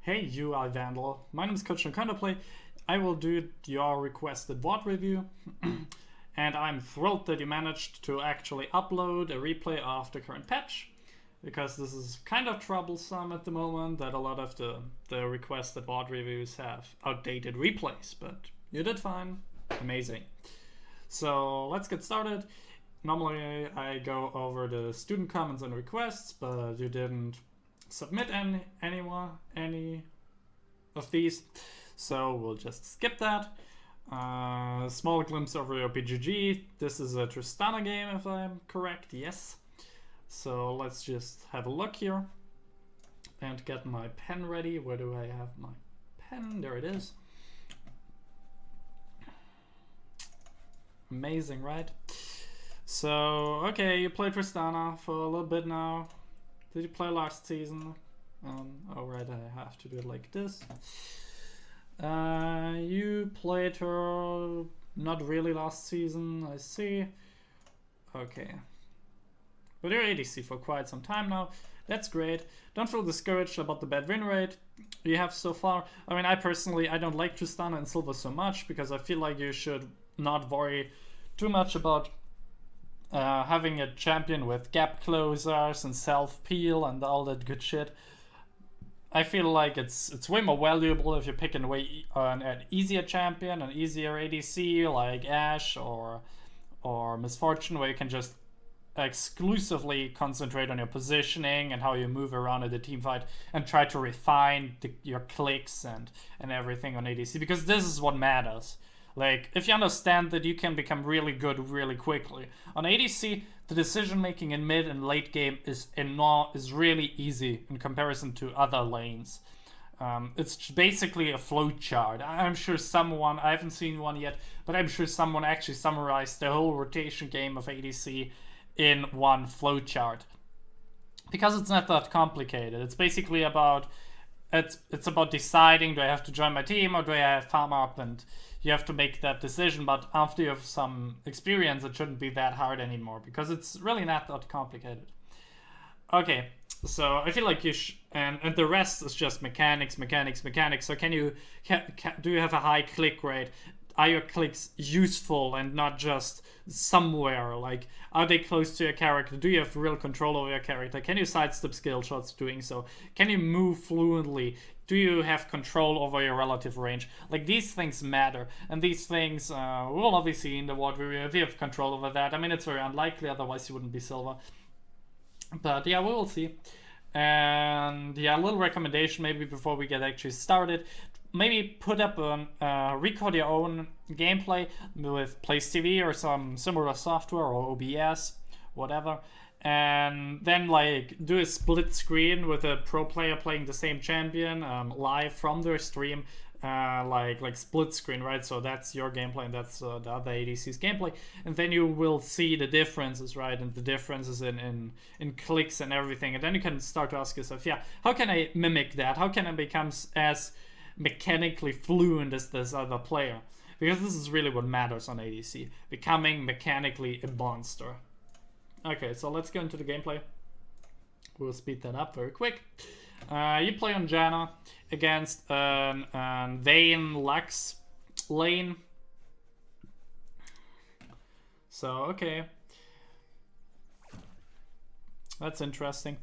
Hey you iVandal, my name is Coach Play. I will do your requested VOD review and I'm thrilled that you managed to actually upload a replay of the current patch, because this is kind of troublesome at the moment that a lot of the requested VOD reviews have outdated replays, but you did fine. Amazing. So let's get started. Normally I go over the student comments and requests, but you didn't submit any of these, so we'll just skip that. Small glimpse over your PGG. This is a Tristana game, if I'm correct. Yes. So let's just have a look here and get my pen ready. Where do I have my pen? There it is. Amazing, right? So okay, you played Tristana for a little bit now. Did you play last season? Alright, I have to do it like this. You played her not really last season, I see. Okay. But you're ADC for quite some time now. That's great. Don't feel discouraged about the bad win rate you have so far. I mean, I personally, I don't like Tristana and Silver so much, because I feel like you should not worry too much about having a champion with gap closers and self-peel and all that good shit. I feel like it's way more valuable if you're picking an easier champion, an easier ADC like Ashe or Misfortune, where you can just exclusively concentrate on your positioning and how you move around in the team fight and try to refine your clicks and everything on ADC, because this is what matters. Like, if you understand that you can become really good really quickly. On ADC, the decision making in mid and late game is really easy in comparison to other lanes. It's basically a flowchart. I'm sure someone, I haven't seen one yet, but I'm sure someone actually summarized the whole rotation game of ADC in one flowchart. Because it's not that complicated. It's basically about, it's about deciding, do I have to join my team or do I have farm up, and you have to make that decision. But after you have some experience, it shouldn't be that hard anymore, because it's really not that complicated. Okay, so I feel like you and the rest is just mechanics. So do you have a high click rate? Are your clicks useful and not just somewhere? Like, are they close to your character? Do you have real control over your character? Can you sidestep skill shots doing so? Can you move fluently? Do you have control over your relative range? Like, these things matter, and these things we'll obviously see in the VOD review if you have control over that. I mean, it's very unlikely, otherwise you wouldn't be silver. But yeah, we will see. And yeah, a little recommendation maybe before we get actually started. Maybe put up record your own gameplay with Place TV or some similar software, or OBS, whatever, and then like do a split screen with a pro player playing the same champion live from their stream, like split screen, right? So that's your gameplay and that's the other ADC's gameplay, and then you will see the differences, right? And the differences in clicks and everything, and then you can start to ask yourself, yeah, how can I mimic that? How can I become as mechanically fluent as this other player? Because this is really what matters on ADC, becoming mechanically a monster. Okay, so let's go into the gameplay. We'll speed that up very quick. You play on Janna against an Vayne Lux lane. So okay, that's interesting.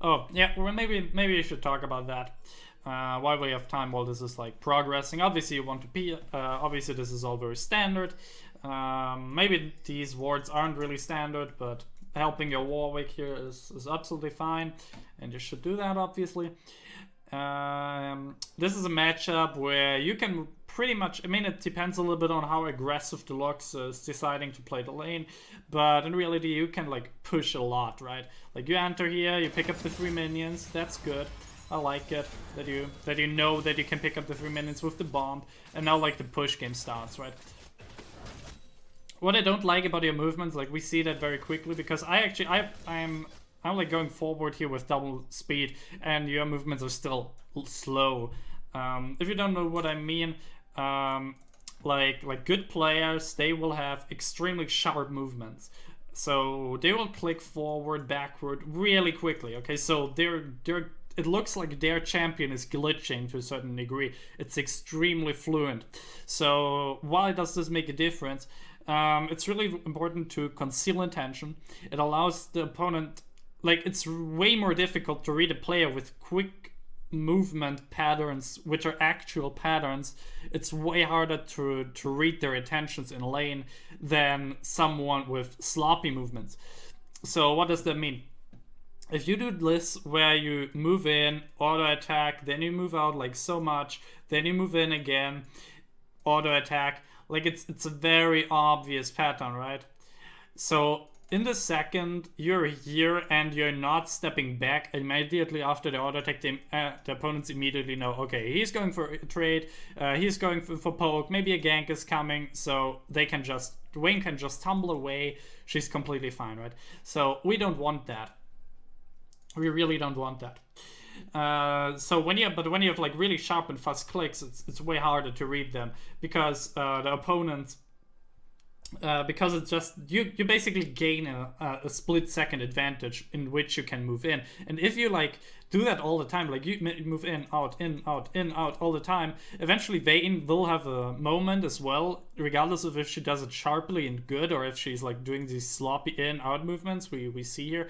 Oh, yeah, well, maybe you should talk about that while we have time, while this is like progressing. Obviously, you want to be, obviously this is all very standard. Maybe these wards aren't really standard, but helping your Warwick here is absolutely fine, and you should do that, obviously. This is a matchup where you can pretty much, I mean, it depends a little bit on how aggressive the Lux is deciding to play the lane, but in reality you can like push a lot, right? Like, you enter here, you pick up the 3 minions, that's good. I like it that you know that you can pick up the 3 minions with the bomb, and now like the push game starts, right? What I don't like about your movements, like we see that very quickly, because I'm like going forward here with double speed, and your movements are still slow. If you don't know what I mean, like good players, they will have extremely sharp movements. So they will click forward, backward really quickly. Okay, so it looks like their champion is glitching to a certain degree. It's extremely fluent. So why does this make a difference? It's really important to conceal intention. It allows the opponent, like, it's way more difficult to read a player with quick movement patterns, which are actual patterns. It's way harder to read their intentions in lane than someone with sloppy movements. So what does that mean? If you do this where you move in, auto attack, then you move out like so much, then you move in again, auto attack, like it's a very obvious pattern, right? So in the second you're here and you're not stepping back immediately after the auto attack, the opponents immediately know, okay, he's going for a trade, he's going for poke, maybe a gank is coming, so Vayne can just tumble away, she's completely fine, right? So we don't want that. We really don't want that. So when you have like really sharp and fast clicks, it's way harder to read them because the opponents, because it's just you basically gain a split second advantage in which you can move in, and if you like do that all the time, like you move in out in out in out all the time, eventually Vayne will have a moment as well, regardless of if she does it sharply and good or if she's like doing these sloppy in out movements we see here.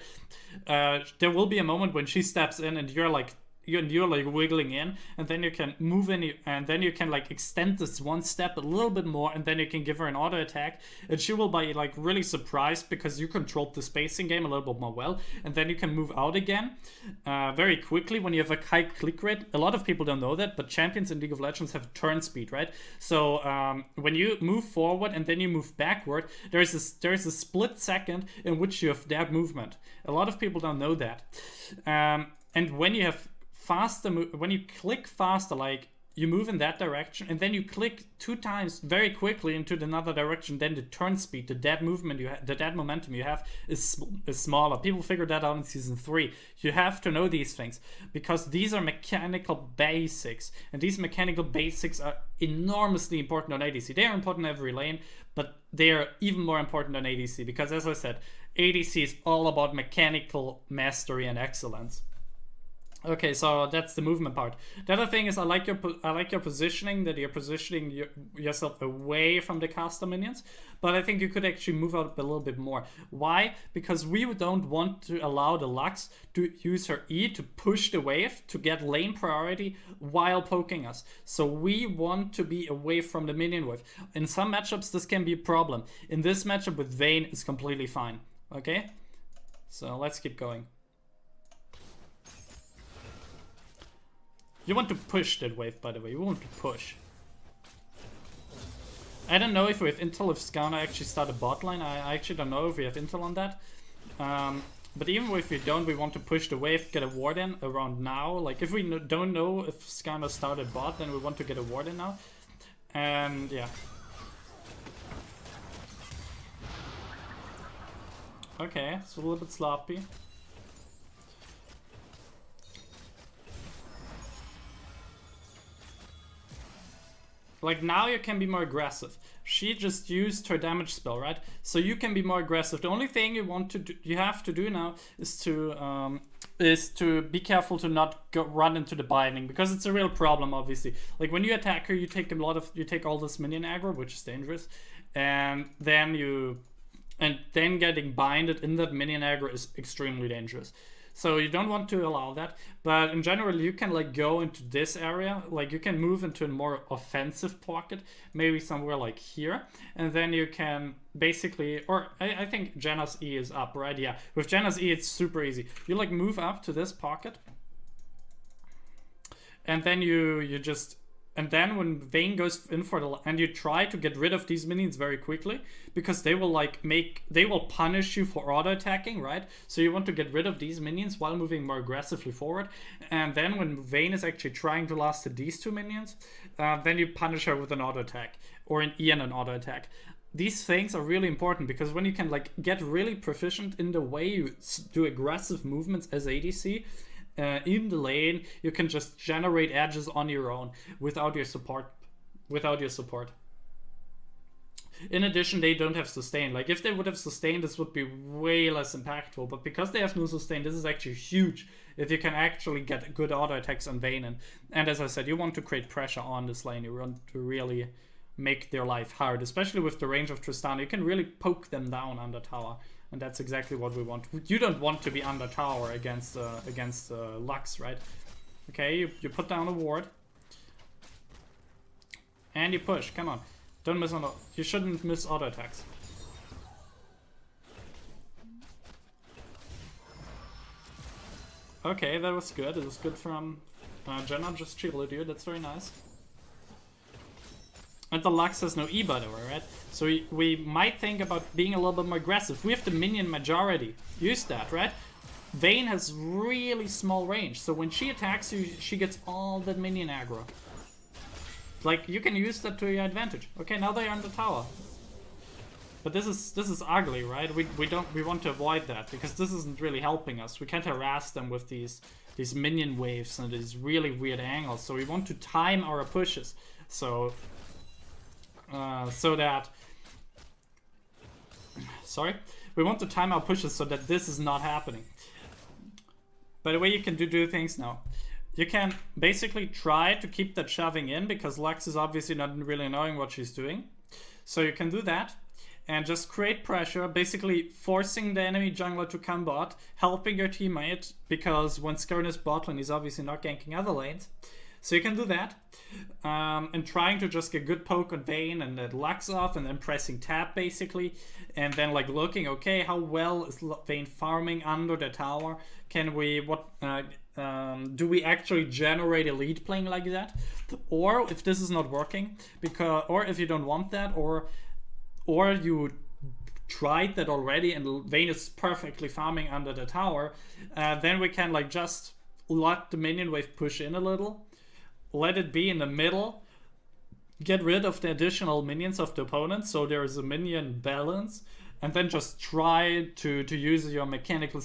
There will be a moment when she steps in and you're like wiggling in, and then you can move in, and then you can like extend this one step a little bit more, and then you can give her an auto attack, and she will be like really surprised because you controlled the spacing game a little bit more well, and then you can move out again very quickly when you have a high click rate. A lot of people don't know that, but champions in League of Legends have turn speed, right? So when you move forward and then you move backward, there's a split second in which you have that movement. A lot of people don't know that. And when you have faster, when you click faster, like you move in that direction and then you click 2 times very quickly into another direction, then the turn speed, the dead movement the dead momentum you have is smaller. People figured that out in season 3. You have to know these things because these are mechanical basics, and these mechanical basics are enormously important on ADC. They are important in every lane, but they are even more important on ADC because, as I said, ADC is all about mechanical mastery and excellence. Okay, so that's the movement part. The other thing is I like your positioning, that you're positioning yourself away from the caster minions, but I think you could actually move out a little bit more. Why? Because we don't want to allow the Lux to use her E to push the wave to get lane priority while poking us. So we want to be away from the minion wave. In some matchups this can be a problem. In this matchup with Vayne it's completely fine. Okay? So let's keep going. You want to push that wave, by the way. You want to push. I don't know if we have intel if Skana actually started bot lane. I actually don't know if we have intel on that. But even if we don't, we want to push the wave, get a ward in around now. Like if we don't know if Skana started bot, then we want to get a ward in now. And yeah. Okay, it's a little bit sloppy. Like now you can be more aggressive. She just used her damage spell, right? So you can be more aggressive. The only thing you have to do now is to be careful to not run into the binding, because it's a real problem, obviously. Like when you attack her, you take all this minion aggro, which is dangerous, and then getting binded in that minion aggro is extremely dangerous. So you don't want to allow that, but in general you can like go into this area, like you can move into a more offensive pocket, maybe somewhere like here, and then you can basically, or I think Janna's E is up, right? Yeah, with Janna's E it's super easy. You like move up to this pocket, and then and then when Vayne goes in for and you try to get rid of these minions very quickly, because they will punish you for auto attacking, right? So you want to get rid of these minions while moving more aggressively forward. And then when Vayne is actually trying to last these 2 minions, then you punish her with an auto attack or an E and an auto attack. These things are really important because when you can like get really proficient in the way you do aggressive movements as ADC, in the lane, you can just generate edges on your own without your support. In addition, they don't have sustain. Like, if they would have sustain, this would be way less impactful. But because they have no sustain, this is actually huge. If you can actually get good auto attacks on Vayne. And as I said, you want to create pressure on this lane. You want to really make their life hard. Especially with the range of Tristana. You can really poke them down under tower. And that's exactly what we want. You don't want to be under tower against Lux, right? Okay, you put down a ward. And you push. Come on. Don't miss auto. You shouldn't miss auto attacks. Okay, that was good. It was good from Jenna. Just shielded you. That's very nice. And the Lux has no E, by the way, right? So we might think about being a little bit more aggressive. We have the minion majority. Use that, right? Vayne has really small range. So when she attacks you, she gets all that minion aggro. Like, you can use that to your advantage. Okay, now they are on the tower. But this is ugly, right? We want to avoid that because this isn't really helping us. We can't harass them with these minion waves and these really weird angles. So we want to time our pushes. So that we want to time our pushes so that this is not happening. By the way, you can do things now. You can basically try to keep that shoving in because Lux is obviously not really knowing what she's doing. So you can do that and just create pressure, basically forcing the enemy jungler to come bot, helping your teammate because when Skaven is bot lane, he's obviously not ganking other lanes. So you can do that, and trying to just get good poke on Vayne and then Lux off and then pressing tab basically. And then like looking, okay, how well is Vayne farming under the tower? Can we, do we actually generate a lead playing like that? Or if this is not working, or if you don't want that, or you tried that already and Vayne is perfectly farming under the tower, then we can like just let the minion wave push in a little. Let it be in the middle. Get rid of the additional minions of the opponent so there is a minion balance, and then just try to use your mechanical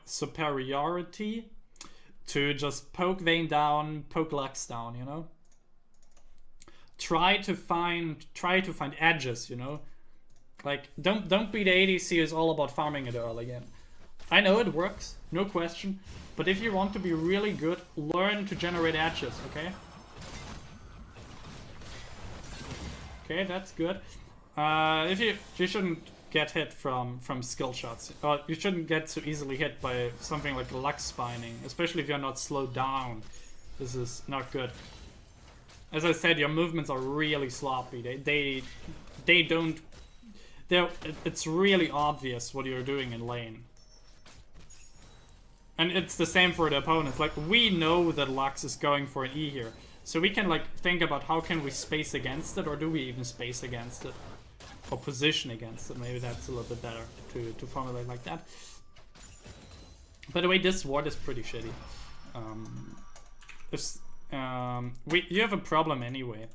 superiority to just poke Vayne down, poke Lux down, you know. Try to find edges, you know. Like don't be the ADC who's all about farming it early game. I know it works, no question. But if you want to be really good, learn to generate edges, okay? Okay, that's good. If you shouldn't get hit from skill shots. You shouldn't get so easily hit by something like Lux spining, especially if you're not slowed down. This is not good. As I said, your movements are really sloppy. They don't. It's really obvious what you're doing in lane. And it's the same for the opponents. Like, we know that Lux is going for an E here. So we can, like, think about how can we space against it, or do we even space against it? Or position against it. Maybe that's a little bit better to formulate like that. By the way, this ward is pretty shitty. You have a problem anyway.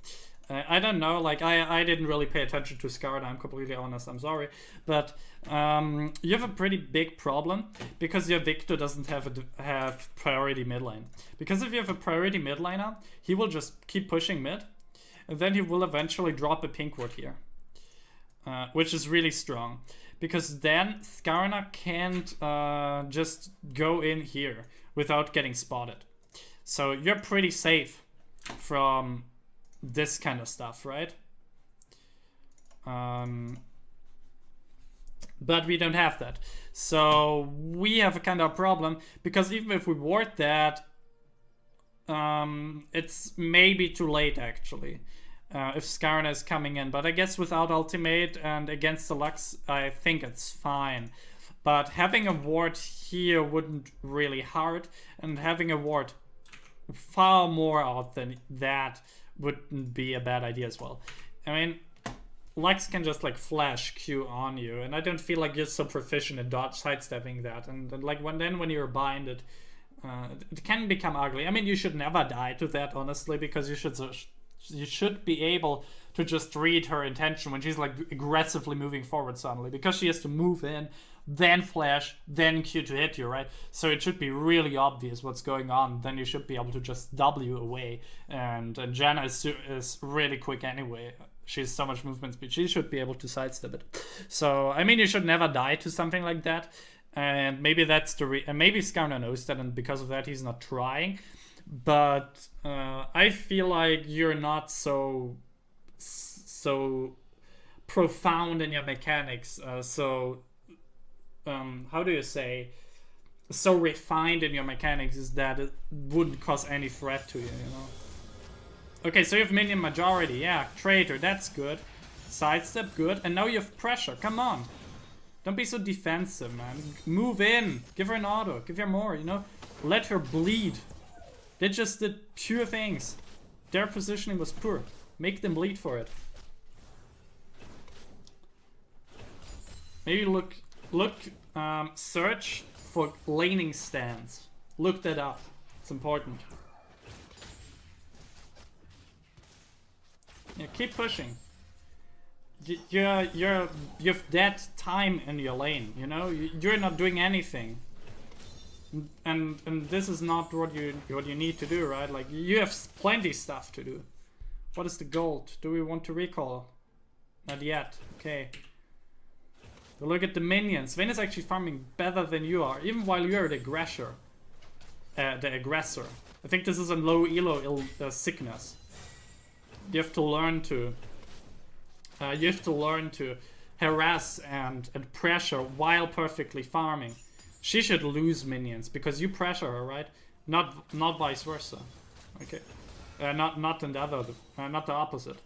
I don't know, like, I didn't really pay attention to Scarred, I'm completely honest, I'm sorry. But you have a pretty big problem because your Victor doesn't have priority mid lane. Because if you have a priority mid laner, he will just keep pushing mid, and then he will eventually drop a pink ward here. Which is really strong. Because then Skarna can't just go in here without getting spotted. So you're pretty safe from this kind of stuff, right? But we don't have that. So we have a kind of problem, because even if we ward that, it's maybe too late actually. If Skarna is coming in. But I guess without ultimate and against the Lux, I think it's fine. But having a ward here wouldn't really hurt, and having a ward far more out than that wouldn't be a bad idea as well. I mean, Lux can just like flash Q on you, and I don't feel like you're so proficient in dodge sidestepping that. And like when you're binded, it can become ugly. I mean, you should never die to that, honestly, because you You should be able to just read her intention when she's like aggressively moving forward suddenly, because she has to move in, then flash, then Q to hit you, right? So it should be really obvious what's going on. Then you should be able to just W away. And Janna is really quick anyway. She has so much movement speed. She should be able to sidestep it. So I mean, you should never die to something like that. And maybe that's the and maybe Skarner knows that, and because of that he's not trying. But I feel like you're not so profound in your mechanics. How do you say? So refined in your mechanics is that it wouldn't cause any threat to you, you know? Okay, so you have minion majority. Yeah, traitor, that's good. Sidestep, good. And now you have pressure. Come on. Don't be so defensive, man. Move in. Give her an auto. Give her more, you know? Let her bleed. They just did pure things. Their positioning was poor. Make them bleed for it. Maybe search for laning stands. Look that up. It's important. Yeah, keep pushing. You have dead time in your lane. You know, you're not doing anything. And this is not what you need to do, right? Like, you have plenty stuff to do. What is the gold? Do we want to recall? Not yet. Okay. But look at the minions. Vayne is actually farming better than you are, even while you're the aggressor. I think this is a low elo sickness. You have to learn to. You have to learn to harass and pressure while perfectly farming. She should lose minions because you pressure her, right? Not vice versa. Okay. Not in the other. Not the opposite.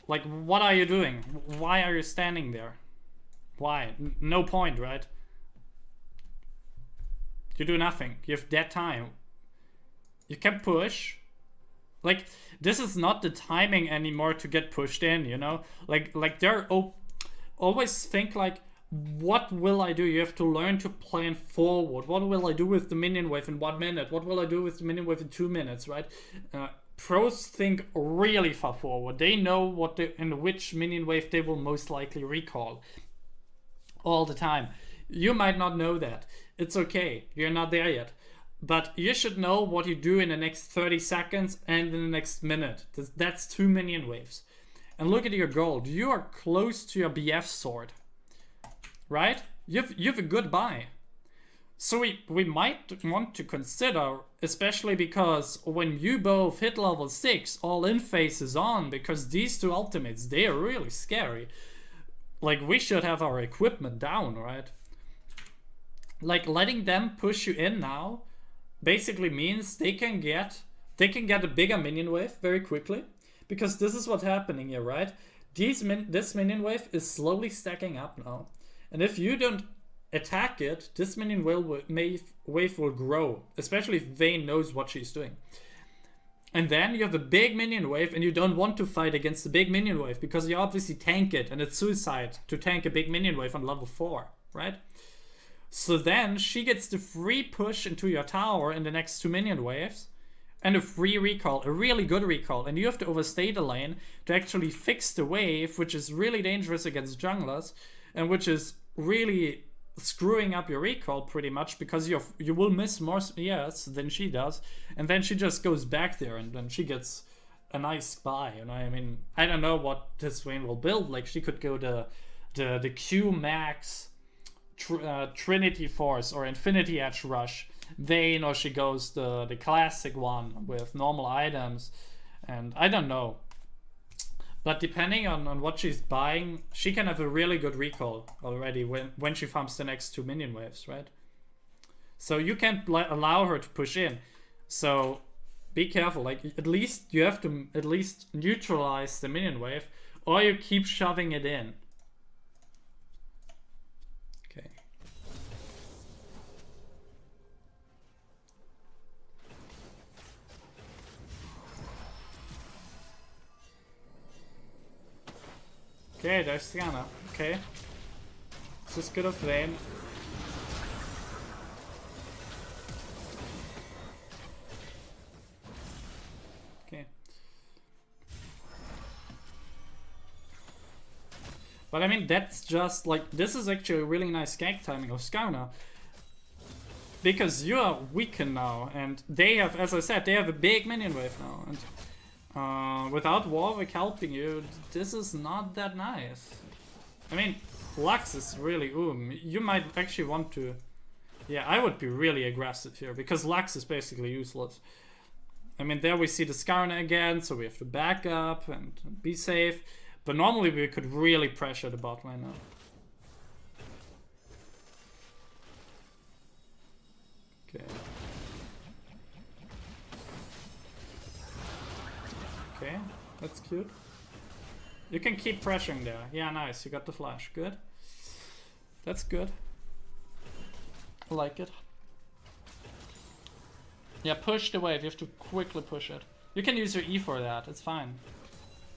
Like, what are you doing? Why are you standing there? Why? No point, right? You do nothing. You have dead time. You can push. Like, this is not the timing anymore to get pushed in, you know? Like they're always think like, what will I do? You have to learn to plan forward. What will I do with the minion wave in 1 minute? What will I do with the minion wave in 2 minutes, right? Pros think really far forward. They know in which minion wave they will most likely recall. All the time. You might not know that. It's okay. You're not there yet. But you should know what you do in the next 30 seconds and in the next minute. That's 2 minion waves. And look at your gold. You are close to your BF sword. Right? You have a good buy. So we might want to consider, especially because when you both hit level 6, all in phase is on, because these two ultimates, they are really scary. Like, we should have our equipment down, right? Like, letting them push you in now basically means they can get a bigger minion wave very quickly, because this is what's happening here, right? This minion wave is slowly stacking up now, and if you don't attack it, this minion wave will grow, especially if Vayne knows what she's doing. And then you have a big minion wave, and you don't want to fight against the big minion wave because you obviously tank it, and it's suicide to tank a big minion wave on level 4, right? So then she gets the free push into your tower in the next 2 minion waves, and a free recall, a really good recall, and you have to overstay the lane to actually fix the wave, which is really dangerous against junglers, and which is really screwing up your recall pretty much, because you will miss more CS than she does, and then she just goes back there, and then she gets a nice buy. You know, I mean, I don't know what this Vayne will build. Like, she could go the Q max Trinity Force or Infinity Edge Rush Vayne, or she goes the classic one with normal items, and I don't know. But depending on what she's buying, she can have a really good recall already when she farms the next 2 minion waves, right? So you can't allow her to push in. So be careful. Like, at least you have to at least neutralize the minion wave, or you keep shoving it in. Okay. Okay, there's Tristana. Okay. This is good of Vayne. Okay. But I mean, that's just like, this is actually a really nice gank timing of Skarner. Because you are weakened now, and they have, as I said, they have a big minion wave now. And without Warwick helping you, this is not that nice. I mean, Lux is really, you might actually want to... Yeah, I would be really aggressive here, because Lux is basically useless. I mean, there we see the Skarner again, so we have to back up and be safe. But normally we could really pressure the bot lane now. Okay. Okay, that's cute. You can keep pressuring there. Yeah, nice. You got the flash. Good. That's good. I like it. Yeah, push the wave. You have to quickly push it. You can use your E for that. It's fine.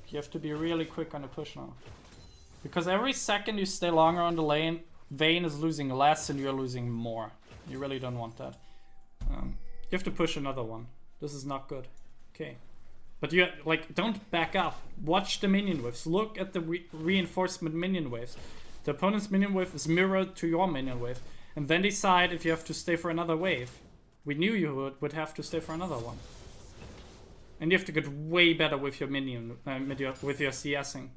You have to be really quick on the push now. Because every second you stay longer on the lane, Vayne is losing less and you're losing more. You really don't want that. You have to push another one. This is not good. Okay. But you, like, don't back up. Watch the minion waves. Look at the reinforcement minion waves. The opponent's minion wave is mirrored to your minion wave. And then decide if you have to stay for another wave. We knew you would have to stay for another one. And you have to get way better with your minion, with your CSing.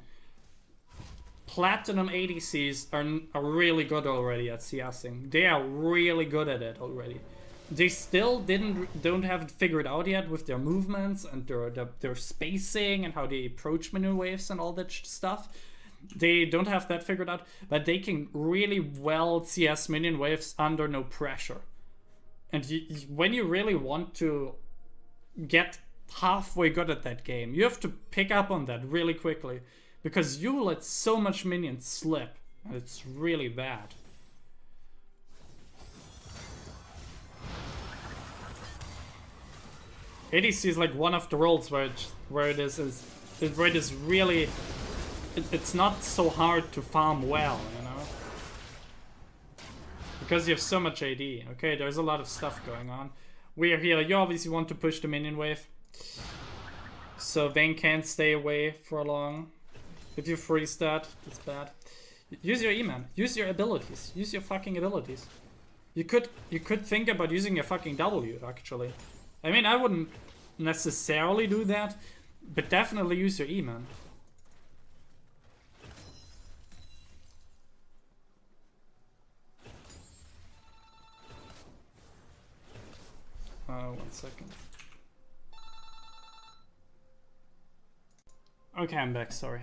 Platinum ADCs are really good already at CSing. They are really good at it already. They still don't have it figured out yet with their movements and their spacing and how they approach minion waves and all that stuff. They don't have that figured out, but they can really well CS minion waves under no pressure. And when you really want to get halfway good at that game, you have to pick up on that really quickly, because you let so much minions slip, and it's really bad. ADC is like one of the roles where it is really, it's not so hard to farm well, you know, because you have so much AD. Okay, there's a lot of stuff going on. We are here. You obviously want to push the minion wave, so Vayne can't stay away for long. If you freeze that, that's bad. Use your E-man. Use your abilities. Use your fucking abilities. You could think about using your fucking W, actually. I mean, I wouldn't necessarily do that, but definitely use your E-man. One second. Okay, I'm back, sorry.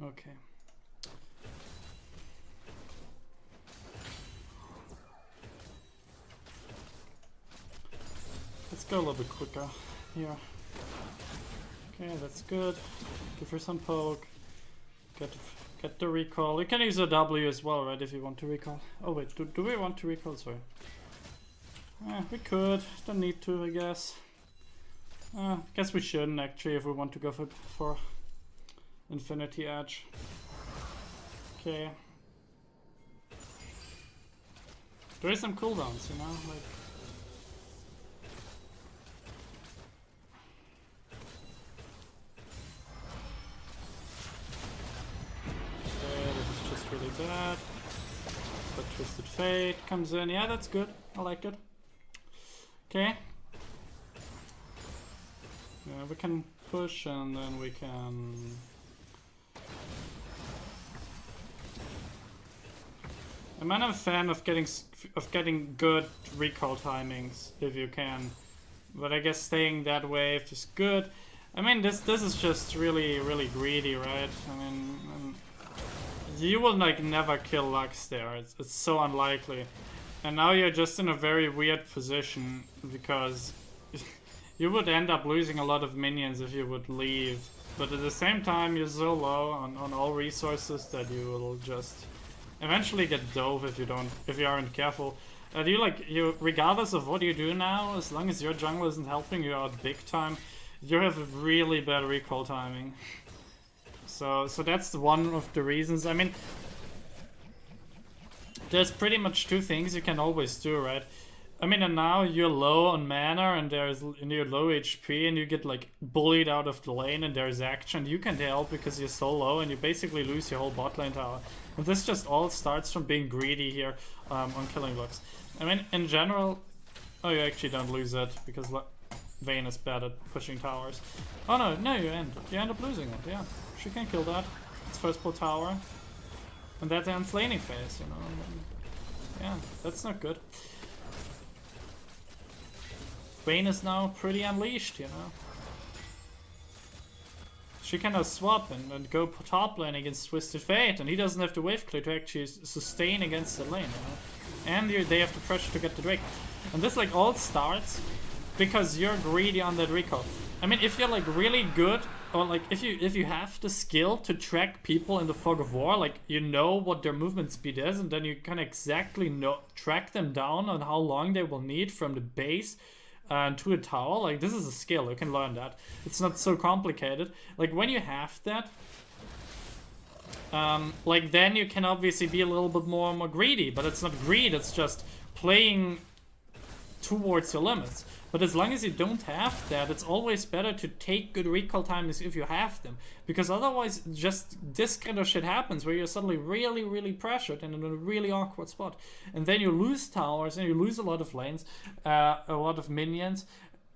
Okay. Let's go a little bit quicker here. Okay, that's good. Give her some poke. Get the recall. You can use a W as well, right, if you want to recall. Oh wait, do we want to recall? Sorry. We could. Don't need to, I guess. Guess we shouldn't actually if we want to go for Infinity Edge. Okay. There is some cooldowns, you know, like. Okay, this is just really bad. But Twisted Fate comes in. Yeah, that's good. I like it. Okay. Yeah, we can push and then we can. I'm not a fan of getting good recall timings if you can, but I guess staying that wave is good. I mean, this is just really greedy, right? I mean, you will like never kill Lux there. It's so unlikely, and now you're just in a very weird position because you would end up losing a lot of minions if you would leave. But at the same time, you're so low on all resources that you will just eventually get dove if you aren't careful. Regardless of what you do now, as long as your jungle isn't helping you out big time, you have a really bad recall timing. So that's one of the reasons. I mean, there's pretty much two things you can always do, right? I mean, and now you're low on mana and you're low HP and you get like bullied out of the lane and there's action. You can't help because you're so low and you basically lose your whole bot lane tower. And this just all starts from being greedy here on killing blocks. I mean, in general, oh, you actually don't lose it because Vayne is bad at pushing towers. Oh no, you end up losing it. Yeah, she can kill that. It's first pull tower, and that ends laning phase. You know, yeah, that's not good. Vayne is now pretty unleashed, you know. She can now swap and go top lane against Twisted Fate, and he doesn't have to wave clear to actually sustain against the lane, you know. And they have to pressure to get the Drake. And this like all starts because you're greedy on that recall. I mean, if you're like really good, or like if you have the skill to track people in the fog of war, like you know what their movement speed is, and then you can exactly track them down on how long they will need from the base to a tower. Like this is a skill, you can learn that. It's not so complicated. Like when you have that, like then you can obviously be a little bit more greedy, but it's not greed, it's just playing towards your limits. But as long as you don't have that, it's always better to take good recall times if you have them, because otherwise just this kind of shit happens where you're suddenly really pressured and in a really awkward spot, and then you lose towers and you lose a lot of lanes, a lot of minions,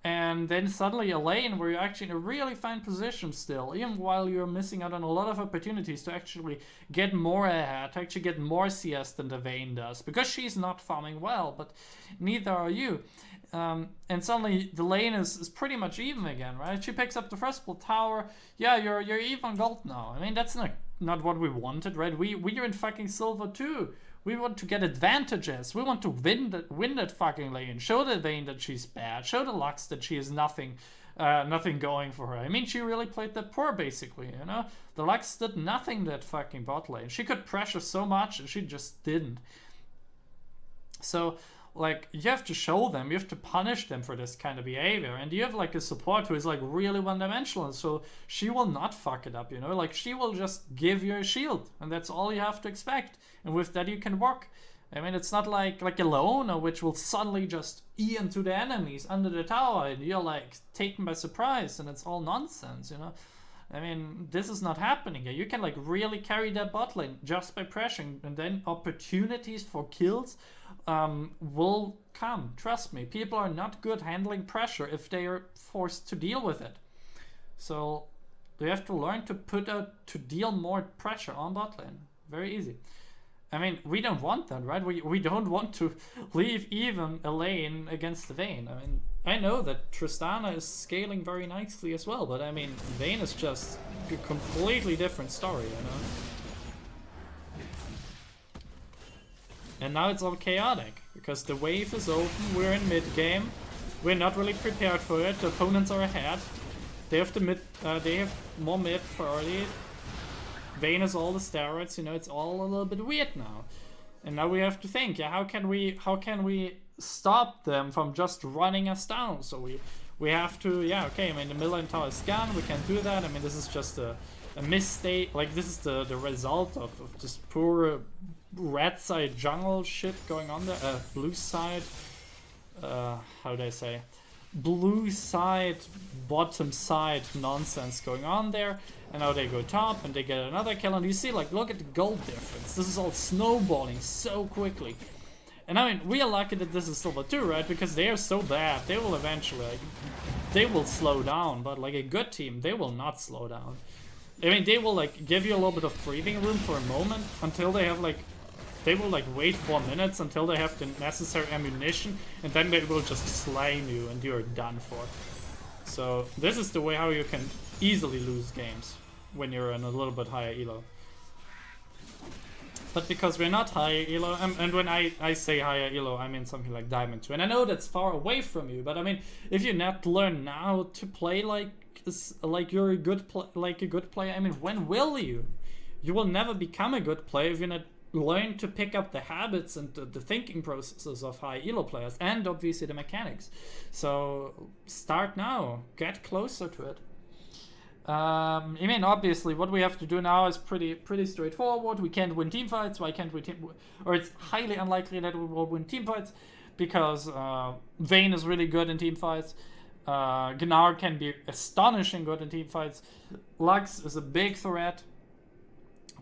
and then suddenly a lane where you're actually in a really fine position still, even while you're missing out on a lot of opportunities to actually get more ahead, to actually get more CS than the Vayne does, because she's not farming well, but neither are you. And suddenly the lane is pretty much even again, right? She picks up the first pull tower. Yeah, you're even gold now. I mean, that's not what we wanted, right? We're in fucking silver too. We want to get advantages. We want to win that fucking lane. Show the Vayne that she's bad. Show the Lux that she has nothing going for her. I mean, she really played that poor, basically, you know? The Lux did nothing that fucking bot lane. She could pressure so much and she just didn't. So like you have to show them, you have to punish them for this kind of behavior, and you have like a support who is like really one-dimensional, so she will not fuck it up, you know, like she will just give you a shield, and that's all you have to expect, and with that you can work. I mean, it's not like a Leona which will suddenly just E into the enemies under the tower and you're like taken by surprise, and it's all nonsense, you know. I mean, this is not happening here. You can like really carry that bot lane just by pressuring, and then opportunities for kills will come. Trust me, people are not good handling pressure if they are forced to deal with it. So you have to learn to deal more pressure on bot lane. Very easy. I mean, we don't want that, right? We don't want to leave even a lane against the Vayne. I mean, I know that Tristana is scaling very nicely as well, but I mean, Vayne is just a completely different story, you know? And now it's all chaotic, because the wave is open, we're in mid-game, we're not really prepared for it, the opponents are ahead, they have they have more mid priority, Vayne has all the steroids, you know, it's all a little bit weird now. And now we have to think, yeah, how can we stop them from just running us down? So we have to, yeah, okay, I mean, the middle lane tower is gone, we can't do that. I mean, this is just a mistake, like this is the result of just poor red side jungle shit going on there, blue side, how do I say, blue side, bottom side nonsense going on there. And now they go top and they get another kill, and you see, like, look at the gold difference. This is all snowballing so quickly. And I mean, we are lucky that this is silver too, right? Because they are so bad, they will eventually, like, they will slow down, but like a good team, they will not slow down. I mean, they will like give you a little bit of breathing room for a moment until they have like, they will like wait 4 minutes until they have the necessary ammunition, and then they will just slime you and you're done for. So this is the way how you can easily lose games when you're in a little bit higher elo. But because we're not higher elo, and when I say higher elo, I mean something like Diamond 2. And I know that's far away from you, but I mean, if you not learn now to play like you're a good player, I mean, when will you? You will never become a good player if you're not learn to pick up the habits and the thinking processes of high elo players, and obviously the mechanics. So start now, get closer to it. I mean, obviously, what we have to do now is pretty straightforward. We can't win team fights. Why can't we or it's highly unlikely that we will win team fights because Vayne is really good in team fights. Gnar can be astonishing good in team fights. Lux is a big threat.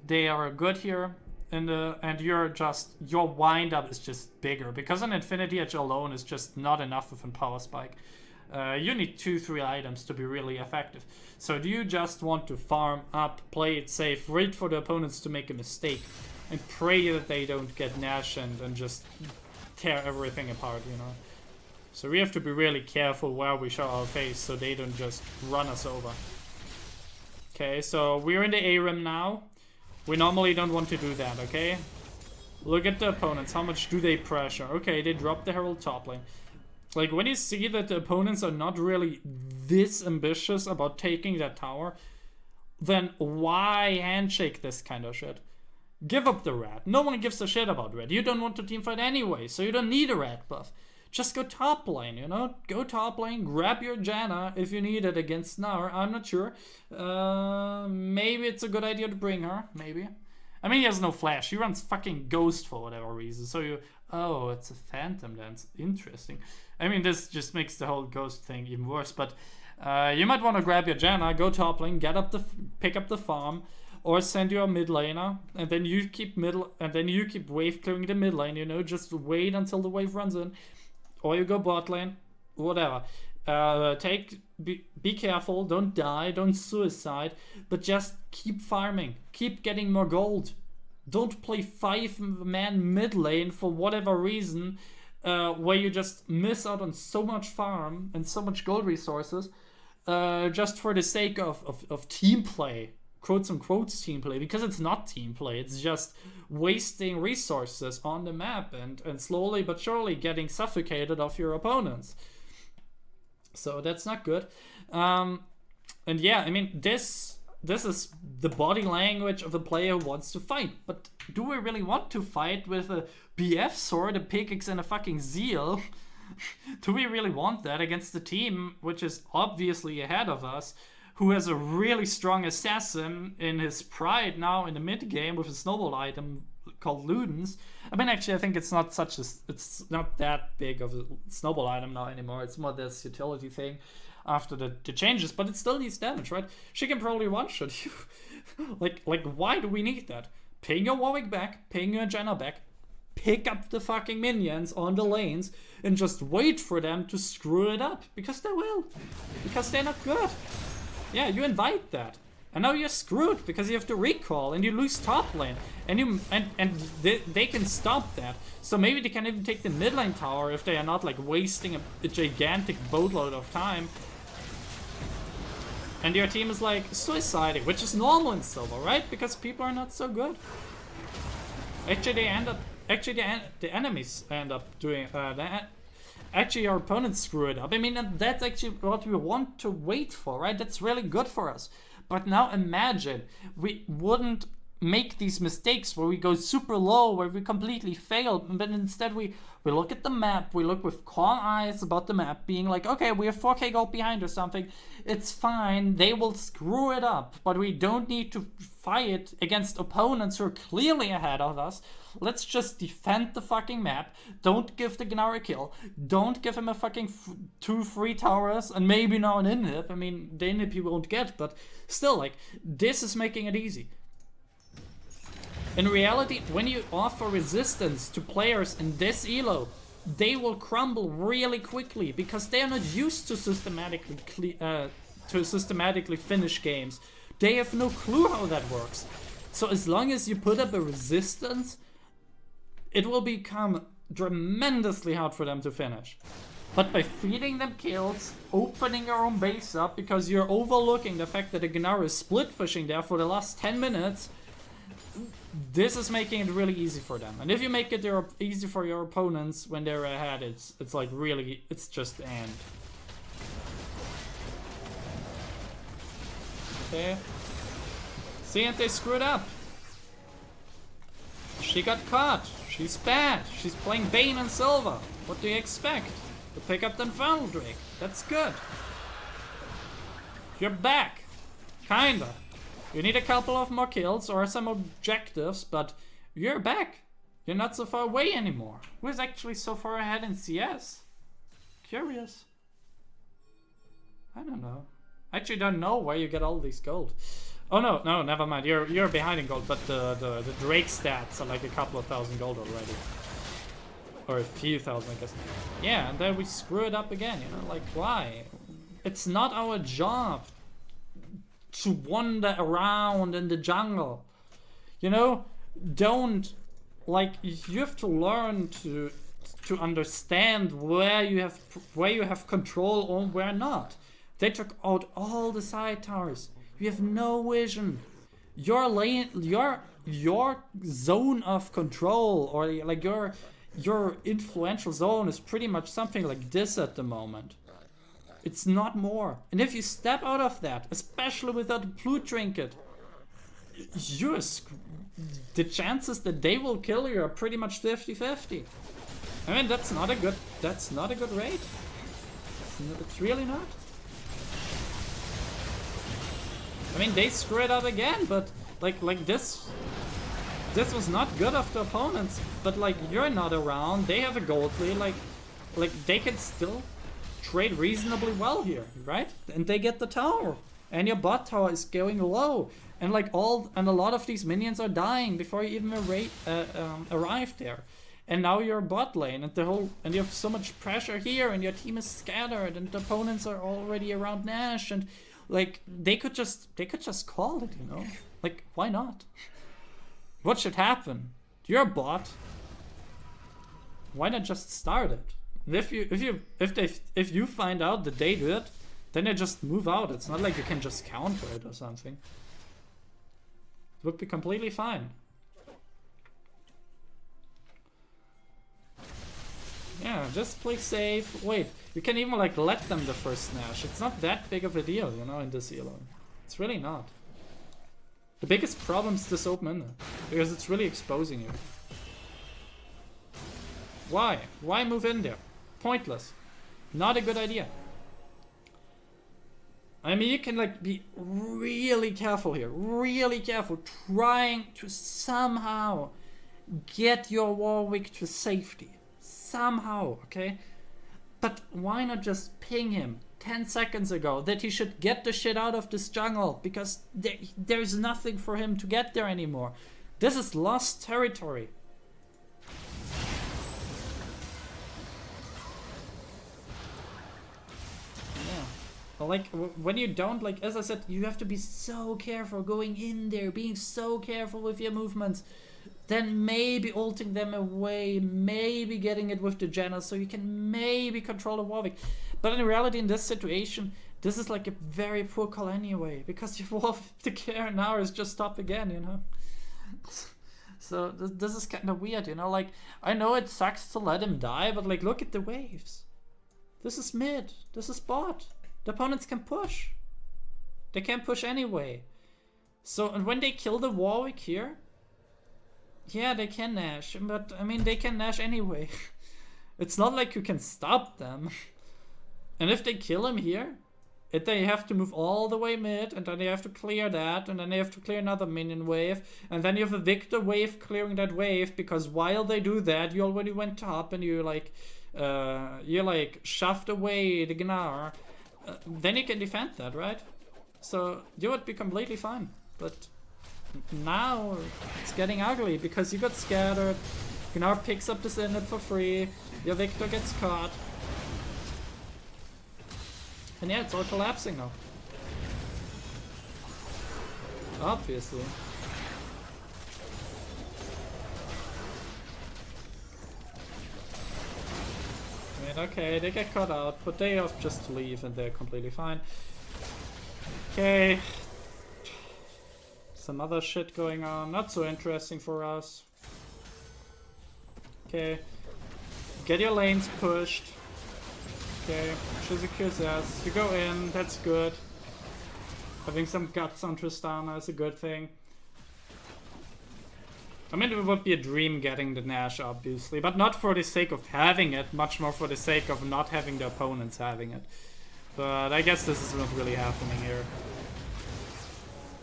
They are good here. And your wind up is just bigger, because an Infinity Edge alone is just not enough of a power spike. You need 2-3 items to be really effective. So do you just want to farm up, play it safe, wait for the opponents to make a mistake, and pray that they don't get Nash and just tear everything apart, you know? So we have to be really careful where we show our face so they don't just run us over. Okay, so we're in the A-rim now. We normally don't want to do that, okay? Look at the opponents. How much do they pressure? Okay, they drop the Herald top lane. Like, when you see that the opponents are not really this ambitious about taking that tower, then why handshake this kind of shit? Give up the red. No one gives a shit about red. You don't want to teamfight anyway, so you don't need a red buff. Just go top lane, you know? Go top lane, grab your Janna if you need it against Gnar. I'm not sure. Maybe it's a good idea to bring her. Maybe. I mean, he has no flash. He runs fucking Ghost for whatever reason. So you... Oh, it's a Phantom dance. Interesting. I mean, this just makes the whole Ghost thing even worse. But you might want to grab your Janna, go top lane, pick up the farm, or send your mid laner, and then you keep wave clearing the mid lane, you know? Just wait until the wave runs in. Or you go bot lane, whatever. Be careful, don't die, don't suicide, but just keep farming, keep getting more gold. Don't play 5-man mid lane for whatever reason, where you just miss out on so much farm and so much gold resources, just for the sake of team play. Quotes unquote team play, because it's not team play, it's just wasting resources on the map and slowly but surely getting suffocated off your opponents. So that's not good. And yeah, I mean, this is the body language of a player who wants to fight. But do we really want to fight with a BF sword, a pickaxe, and a fucking zeal? Do we really want that against the team which is obviously ahead of us, who has a really strong assassin in his pride now in the mid game with a snowball item called Ludens? I mean, actually, I think it's not that big of a snowball item now anymore. It's more this utility thing after the changes, but it still needs damage, right? She can probably one-shot you. like, why do we need that? Ping your Warwick back, ping your Janna back, pick up the fucking minions on the lanes, and just wait for them to screw it up, because they will. Because they're not good. Yeah, you invite that. And now you're screwed because you have to recall and you lose top lane. And they can stop that. So maybe they can even take the mid lane tower if they are not like wasting a gigantic boatload of time. And your team is like suiciding, which is normal in Silver, right? Because people are not so good. Actually, the enemies end up doing that. Actually, our opponents screw it up. I mean, that's actually what we want to wait for, right? That's really good for us. But now imagine we wouldn't make these mistakes where we go super low, where we completely fail, but instead we look at the map, we look with calm eyes about the map, being like, okay, we have 4k gold behind or something, it's fine, they will screw it up, but we don't need to fight against opponents who are clearly ahead of us. Let's just defend the fucking map, don't give the Gnar a kill, don't give him a fucking 2 free towers, and maybe now an inhib. I mean, the inhib he won't get, but still, like, this is making it easy. In reality, when you offer resistance to players in this elo, they will crumble really quickly because they are not used to systematically finish games. They have no clue how that works. So as long as you put up a resistance, it will become tremendously hard for them to finish. But by feeding them kills, opening your own base up because you're overlooking the fact that the Gnar is split pushing there for the last 10 minutes, this is making it really easy for them. And if you make it easy for your opponents when they're ahead, it's like really, it's just the end. Okay. See, and they screwed up. She got caught. She's bad. She's playing Bane and Silver. What do you expect? To pick up the Infernal Drake. That's good. You're back. Kinda. You need a couple of more kills or some objectives, but you're back. You're not so far away anymore. Who's actually so far ahead in CS? Curious. I don't know. I actually don't know where you get all these gold. Oh no, never mind. You're behind in gold, but the Drake stats are like a couple of thousand gold already. Or a few thousand, I guess. Yeah, and then we screw it up again, you know? Like, why? It's not our job to wander around in the jungle. You know? Don't... Like, you have to learn to understand where you have control or where not. They took out all the side towers. You have no vision. Your lane, your zone of control, or like your influential zone is pretty much something like this at the moment. It's not more. And if you step out of that, especially without a blue trinket, the chances that they will kill you are pretty much 50-50. I mean, that's not a good rate. It's really not. I mean, they screw it up again, but like this was not good of the opponents. But like, you're not around. They have a gold lead. Like they can still trade reasonably well here, right? And they get the tower, and your bot tower is going low, and like a lot of these minions are dying before you even arrive there. And now you're bot lane, and you have so much pressure here, and your team is scattered, and the opponents are already around Nash, and like they could just call it, you know? Like, why not? What should happen? You're a bot. Why not just start it? And if you find out that they do it, then they just move out. It's not like you can just counter it or something. It would be completely fine. Yeah, just play safe. Wait, you can even like let them the first Nash. It's not that big of a deal, you know, in this elo. It's really not. The biggest problem is this open ender, because it's really exposing you. Why? Why move in there? Pointless. Not a good idea. I mean, you can like be really careful here. Really careful. Trying to somehow get your Warwick to safety. Somehow, okay? But why not just ping him 10 seconds ago that he should get the shit out of this jungle, because there's nothing for him to get there anymore. This is lost territory. Yeah. Like, when you don't, like, as I said, you have to be so careful going in there, being so careful with your movements. Then maybe ulting them away, maybe getting it with the Janna so you can maybe control the Warwick. But in reality, in this situation, this is like a very poor call anyway, because your Warwick, the care now is just stop again, you know? So this is kind of weird, you know? Like, I know it sucks to let him die, but like, look at the waves. This is mid, this is bot. The opponents can push. They can push anyway. So, and when they kill the Warwick here, yeah, they can Nash, but I mean, they can Nash anyway. It's not like you can stop them. And if they kill him here, they have to move all the way mid, and then they have to clear that, and then they have to clear another minion wave, and then you have a Victor wave clearing that wave, because while they do that, you already went top, and you shoved away the Gnar. Then you can defend that, right? So you would be completely fine, but now it's getting ugly because you got scattered. Gnar picks up this inlet for free. Your Victor gets caught. And yeah, it's all collapsing now. Obviously. I mean, okay, they get caught out, but they have just to leave and they're completely fine. Okay. Some other shit going on, not so interesting for us. Okay. Get your lanes pushed. Okay, Shizuku says, you go in, that's good. Having some guts on Tristana is a good thing. I mean, it would be a dream getting the Nash, obviously, but not for the sake of having it, much more for the sake of not having the opponents having it. But I guess this is not really happening here.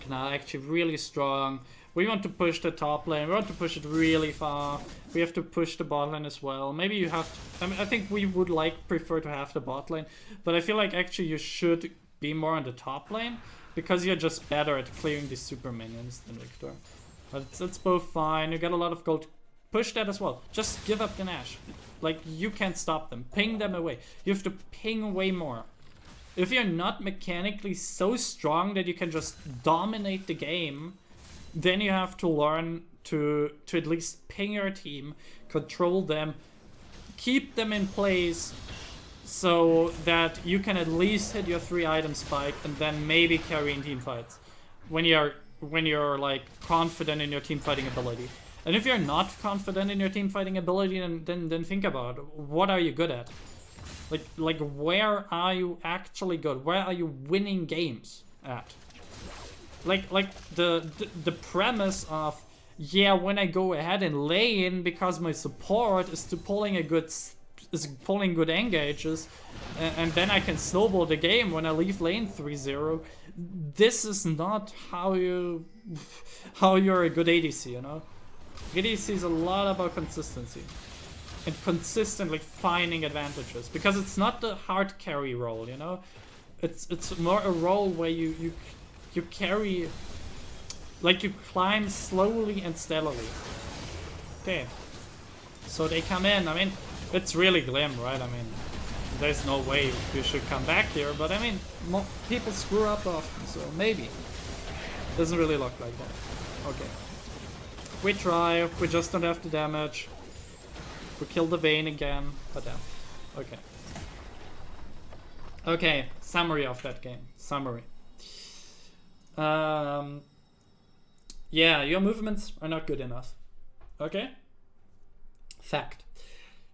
Now, actually really strong. We want to push the top lane. We want to push it really far. We have to push the bot lane as well. Maybe you have to, I mean, I think we would prefer to have the bot lane, but I feel like actually you should be more on the top lane because you're just better at clearing these super minions than Victor. But it's both fine. You got a lot of gold. Push that as well. Just give up the Nash. Like, you can't stop them. Ping them away. You have to ping way more. If you're not mechanically so strong that you can just dominate the game, then you have to learn to at least ping your team, control them, keep them in place so that you can at least hit your 3-item spike and then maybe carry in team fights when you're like confident in your team fighting ability. And if you're not confident in your team fighting ability, then think about it. What are you good at? Like where are you actually good? Where are you winning games at? Like the premise of, yeah, when I go ahead and lane because my support is pulling good engages, and then I can snowball the game when I leave lane 3-0. This is not how you're a good ADC, you know? ADC is a lot about consistency and consistently finding advantages, because it's not the hard carry role, you know? It's more a role where you carry, like you climb slowly and steadily. Okay, so they come in. I mean, it's really glim, right? I mean, there's no way you should come back here, but I mean, people screw up often, so maybe. Doesn't really look like that. Okay. We try, we just don't have the damage. We kill the Vayne again, but damn. Okay. Okay, summary of that game. Summary. Yeah, your movements are not good enough. Okay? Fact.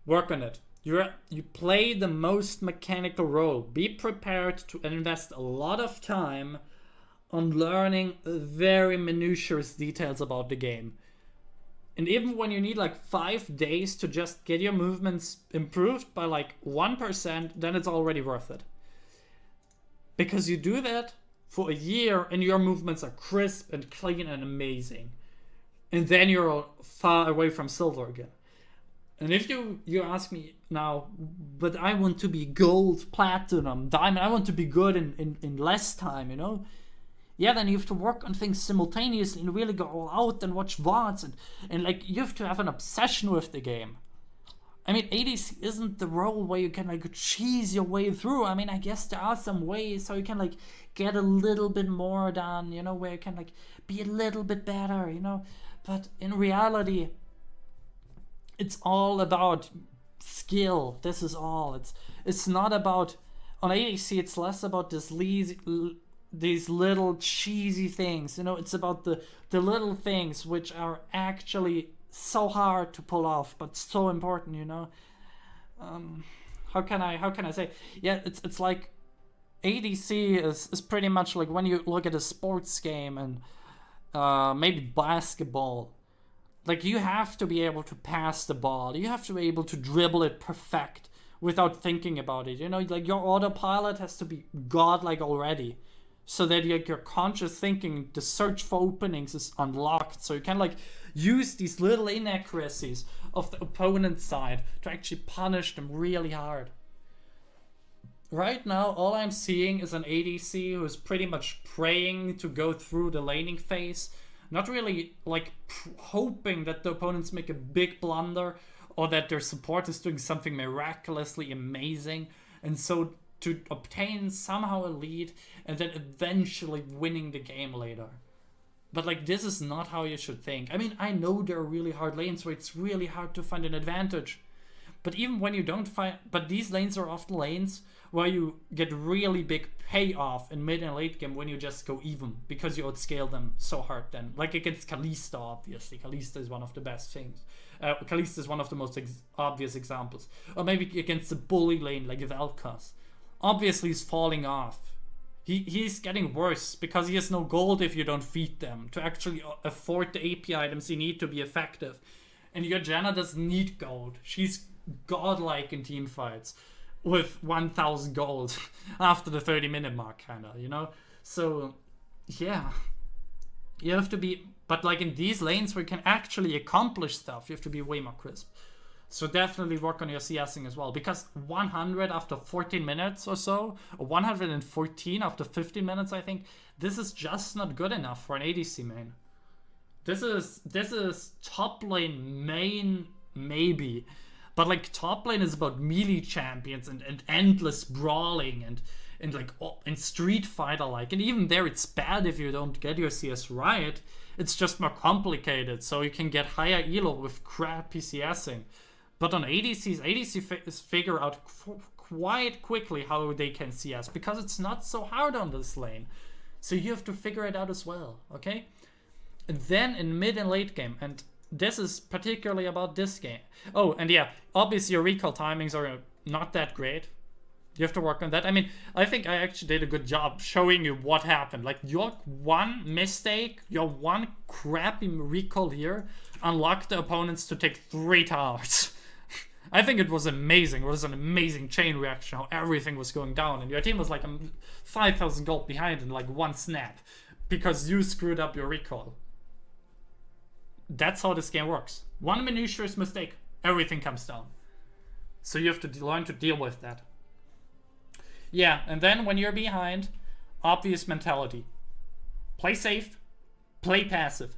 Work on it. You play the most mechanical role. Be prepared to invest a lot of time on learning very minutiae details about the game. And even when you need like 5 days to just get your movements improved by like 1%, then it's already worth it. Because you do that for a year and your movements are crisp and clean and amazing. And then you're far away from silver again. And if you ask me now, but I want to be gold, platinum, diamond, I want to be good in less time, you know? Yeah, then you have to work on things simultaneously and really go all out and watch VODs and like you have to have an obsession with the game. I mean, ADC isn't the role where you can like cheese your way through. I mean, I guess there are some ways so you can like get a little bit more done, you know, where you can like be a little bit better, you know. But in reality, it's all about skill. This is all. It's not about, on ADC, it's less about these little cheesy things, you know. It's about the little things which are actually so hard to pull off but so important, you know. How can I say, yeah, it's like ADC is pretty much like when you look at a sports game and maybe basketball. Like, you have to be able to pass the ball, you have to be able to dribble it perfect without thinking about it, you know. Like, your autopilot has to be godlike already, so that your conscious thinking, the search for openings is unlocked, so you can like use these little inaccuracies of the opponent's side to actually punish them really hard. Right now, all I'm seeing is an ADC who is pretty much praying to go through the laning phase, not really like hoping that the opponents make a big blunder or that their support is doing something miraculously amazing, and so to obtain somehow a lead and then eventually winning the game later. But like, this is not how you should think. I mean, I know there are really hard lanes where it's really hard to find an advantage. But even when you don't find, but these lanes are often lanes where you get really big payoff in mid and late game when you just go even, because you outscale them so hard then. Like against Kalista, obviously. Kalista is one of the best things. Kalista is one of the most obvious examples. Or maybe against the bully lane like Vel'Koz. Obviously he's falling off. He's getting worse because he has no gold if you don't feed them to actually afford the AP items you need to be effective. And your Janna doesn't need gold. She's godlike in team fights with 1000 gold after the 30-minute mark, kinda, you know? So, yeah. You have to be, But like in these lanes where you can actually accomplish stuff, you have to be way more crisp. So definitely work on your CSing as well, because 100 after 14 minutes or so, or 114 after 15 minutes, I think, this is just not good enough for an ADC main. This is top lane main, maybe. But like top lane is about melee champions and endless brawling and like in Street Fighter like. And even there it's bad if you don't get your CS right. It's just more complicated, so you can get higher elo with crappy CSing. But on ADCs figure out quite quickly how they can CS, because it's not so hard on this lane. So you have to figure it out as well, okay? And then in mid and late game, and this is particularly about this game. Oh, and yeah, obviously your recall timings are not that great. You have to work on that. I mean, I think I actually did a good job showing you what happened. Like your one mistake, your one crappy recall here unlocked the opponents to take 3 towers. I think it was amazing. It was an amazing chain reaction, how everything was going down. And your team was like 5,000 gold behind in like one snap because you screwed up your recall. That's how this game works. One minutious mistake, everything comes down. So you have to learn to deal with that. Yeah, and then when you're behind, obvious mentality. Play safe, play passive.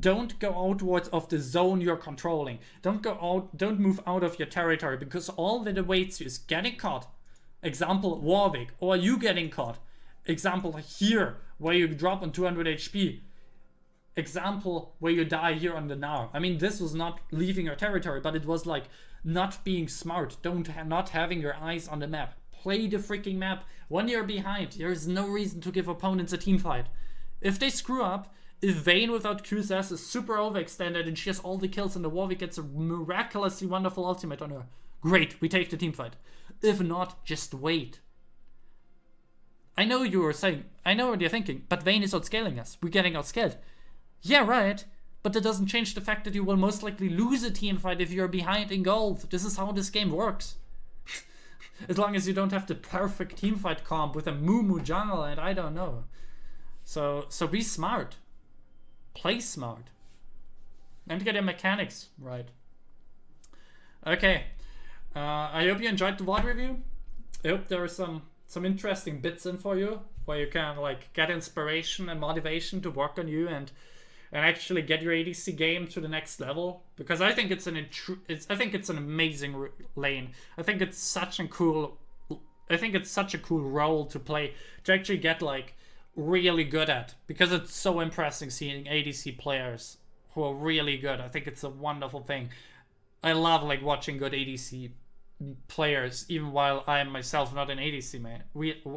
Don't go outwards of the zone you're controlling. Don't move out of your territory, because all that awaits you is getting caught. Example, Warwick, or you getting caught. Example here, where you drop on 200 HP. Example, where you die here on the Gnar. I mean, this was not leaving your territory, but it was like not being smart. Not having your eyes on the map. Play the freaking map. When you're behind, there is no reason to give opponents a team fight. If they screw up, if Vayne without QSS is super overextended and she has all the kills and the Warwick gets a miraculously wonderful ultimate on her, great, we take the team fight. If not, just wait. I know you were saying, I know what you're thinking, but Vayne is outscaling us. We're getting outscaled. Yeah, right, but that doesn't change the fact that you will most likely lose a team fight if you're behind in gold. This is how this game works. As long as you don't have the perfect teamfight comp with a Moo jungle and I don't know. So be smart. Play smart. And get your mechanics right. Okay. I hope you enjoyed the VOD review. I hope there are some interesting bits in for you where you can like get inspiration and motivation to work on you and actually get your ADC game to the next level, because I think it's an amazing lane. I think it's such a cool role to play, to actually get like really good at, because it's so impressive seeing ADC players who are really good. I think it's a wonderful thing. I love like watching good ADC players, even while I'm myself not an ADC man.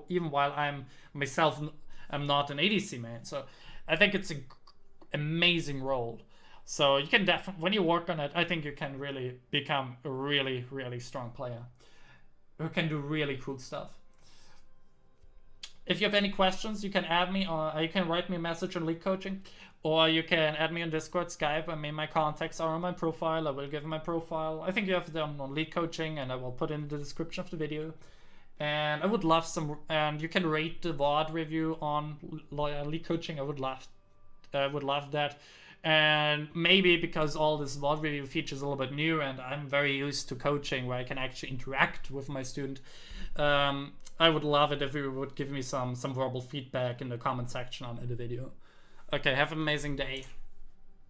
Even while I'm not an ADC man. So I think it's an amazing role. So you can definitely, when you work on it, I think you can really become a really, really strong player who can do really cool stuff. If you have any questions, you can add me, or you can write me a message on League Coaching, or you can add me on Discord, Skype. I mean, my contacts are on my profile. I will give my profile. I think you have them on League Coaching, and I will put in the description of the video. And I would love some, and you can rate the VOD review on League Coaching. I would love that. And maybe because all this VOD review features a little bit new, and I'm very used to coaching where I can actually interact with my student, I would love it if you would give me some verbal feedback in the comment section under the video. Okay, have an amazing day,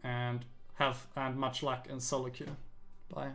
and much luck in solo queue. Bye.